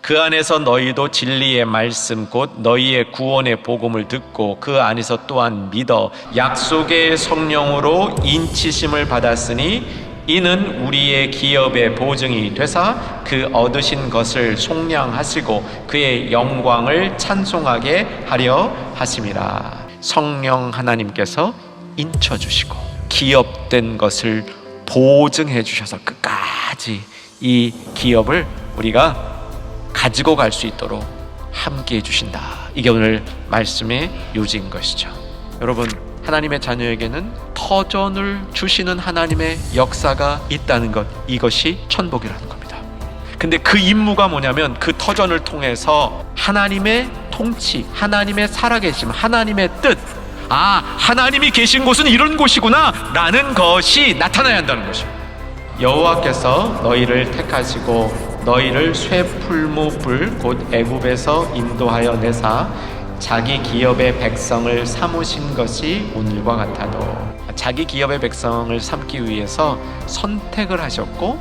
그 안에서 너희도 진리의 말씀 곧 너희의 구원의 복음을 듣고 그 안에서 또한 믿어 약속의 성령으로 인치심을 받았으니 이는 우리의 기업의 보증이 되사 그 얻으신 것을 속량하시고 그의 영광을 찬송하게 하려 하심이라. 성령 하나님께서 인쳐주시고 기업된 것을 보증해 주셔서 끝까지 이 기업을 우리가 가지고 갈 수 있도록 함께 해주신다. 이게 오늘 말씀의 요지인 것이죠. 여러분, 하나님의 자녀에게는 터전을 주시는 하나님의 역사가 있다는 것, 이것이 천복이라는 겁니다. 근데 그 임무가 뭐냐면 그 터전을 통해서 하나님의 통치, 하나님의 살아계심, 하나님의 뜻, 하나님이 계신 곳은 이런 곳이구나 라는 것이 나타나야 한다는 것입니다. 여호와께서 너희를 택하시고 너희를 쇠풀무불 곧 애굽에서 인도하여 내사 자기 기업의 백성을 삼으신 것이 오늘과 같아도, 자기 기업의 백성을 삼기 위해서 선택을 하셨고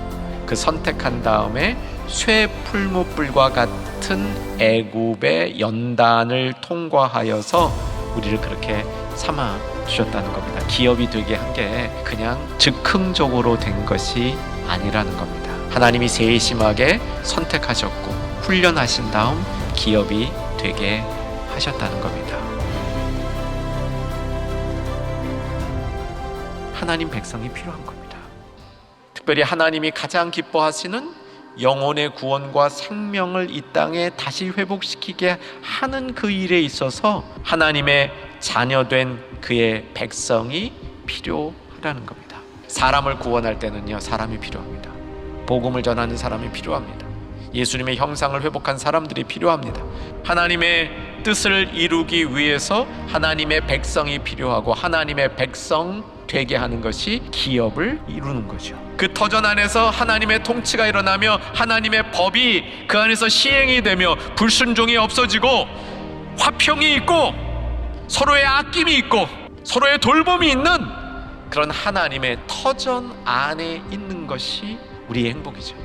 그 선택한 다음에 쇠풀무불과 같은 애굽의 연단을 통과하여서 우리를 그렇게 삼아 주셨다는 겁니다. 기업이 되게 한 게 그냥 즉흥적으로 된 것이 아니라는 겁니다. 하나님이 세심하게 선택하셨고 훈련하신 다음 기업이 되게 하셨다는 겁니다. 하나님 백성이 필요한 겁니다. 특별히 하나님이 가장 기뻐하시는 영혼의 구원과 생명을 이 땅에 다시 회복시키게 하는 그 일에 있어서 하나님의 자녀된 그의 백성이 필요하다는 겁니다. 사람을 구원할 때는요, 사람이 필요합니다. 복음을 전하는 사람이 필요합니다. 예수님의 형상을 회복한 사람들이 필요합니다. 하나님의 뜻을 이루기 위해서 하나님의 백성이 필요하고 하나님의 백성 되게 하는 것이 기업을 이루는 거죠. 그 터전 안에서 하나님의 통치가 일어나며 하나님의 법이 그 안에서 시행이 되며 불순종이 없어지고 화평이 있고 서로의 아낌이 있고 서로의 돌봄이 있는 그런 하나님의 터전 안에 있는 것이 우리의 행복이죠.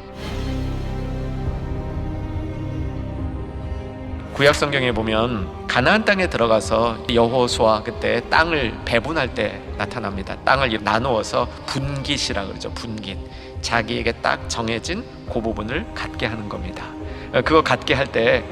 구약 성경에 보면 가나안 땅에 들어가서 여호수아 그때 땅을 배분할 때 나타납니다. 땅을 나누어서 분깃이라 그러죠. 분깃. 자기에게 딱 정해진 그 부분을 갖게 하는 겁니다. 그거 갖게 할 때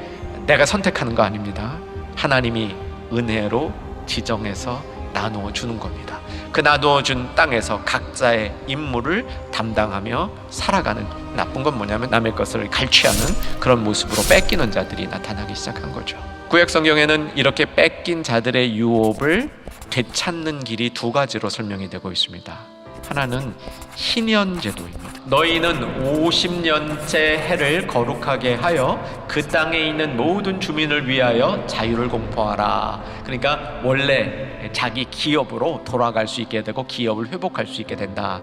내가 선택하는 거 아닙니다. 하나님이 은혜로 지정해서 나누어 주는 겁니다. 그 나누어 준 땅에서 각자의 임무를 담당하며 살아가는, 나쁜 건 뭐냐면 남의 것을 갈취하는 그런 모습으로 뺏기는 자들이 나타나기 시작한 거죠. 구약 성경에는 이렇게 뺏긴 자들의 유업을 되찾는 길이 두 가지로 설명이 되고 있습니다. 하나는 희년제도입니다. 너희는 50년째 해를 거룩하게 하여 그 땅에 있는 모든 주민을 위하여 자유를 공포하라. 그러니까 원래 자기 기업으로 돌아갈 수 있게 되고 기업을 회복할 수 있게 된다.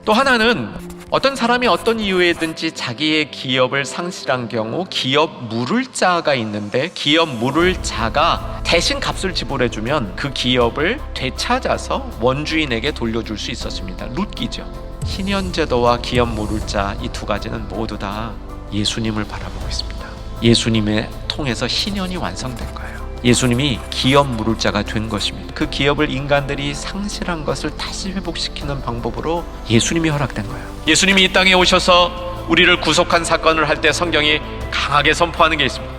또 하나는 어떤 사람이 어떤 이유에든지 자기의 기업을 상실한 경우 기업 물을 자가 있는데 기업 물을 자가 대신 값을 지불해주면 그 기업을 되찾아서 원주인에게 돌려줄 수 있었습니다. 룻기죠. 희년제도와 기업 물을 자, 이 두 가지는 모두 다 예수님을 바라보고 있습니다. 예수님의 통해서 희년이 완성된 거예요. 예수님이 기업 물을 자가 된 것입니다. 그 기업을 인간들이 상실한 것을 다시 회복시키는 방법으로 예수님이 허락된 거예요. 예수님이 이 땅에 오셔서 우리를 구속한 사건을 할 때 성경이 강하게 선포하는 게 있습니다.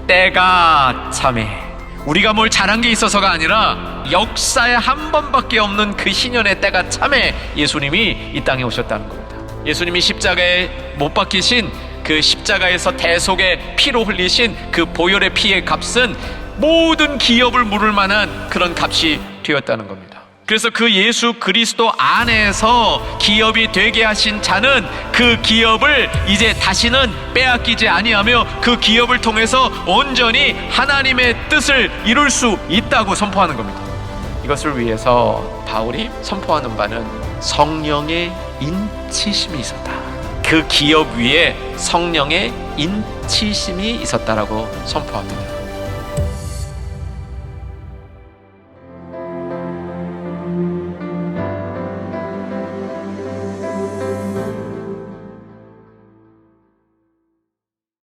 때가 참해. 우리가 뭘 잘한 게 있어서가 아니라 역사에 한 번밖에 없는 그 희년의 때가 참해 예수님이 이 땅에 오셨다는 겁니다. 예수님이 십자가에 못 박히신 그 십자가에서 대속의 피로 흘리신 그 보혈의 피의 값은 모든 기업을 물을 만한 그런 값이 되었다는 겁니다. 그래서 그 예수 그리스도 안에서 기업이 되게 하신 자는 그 기업을 이제 다시는 빼앗기지 아니하며 그 기업을 통해서 온전히 하나님의 뜻을 이룰 수 있다고 선포하는 겁니다. 이것을 위해서 바울이 선포하는 바는 성령의 인치심이 있었다. 그 기업 위에 성령의 인치심이 있었다라고 선포합니다.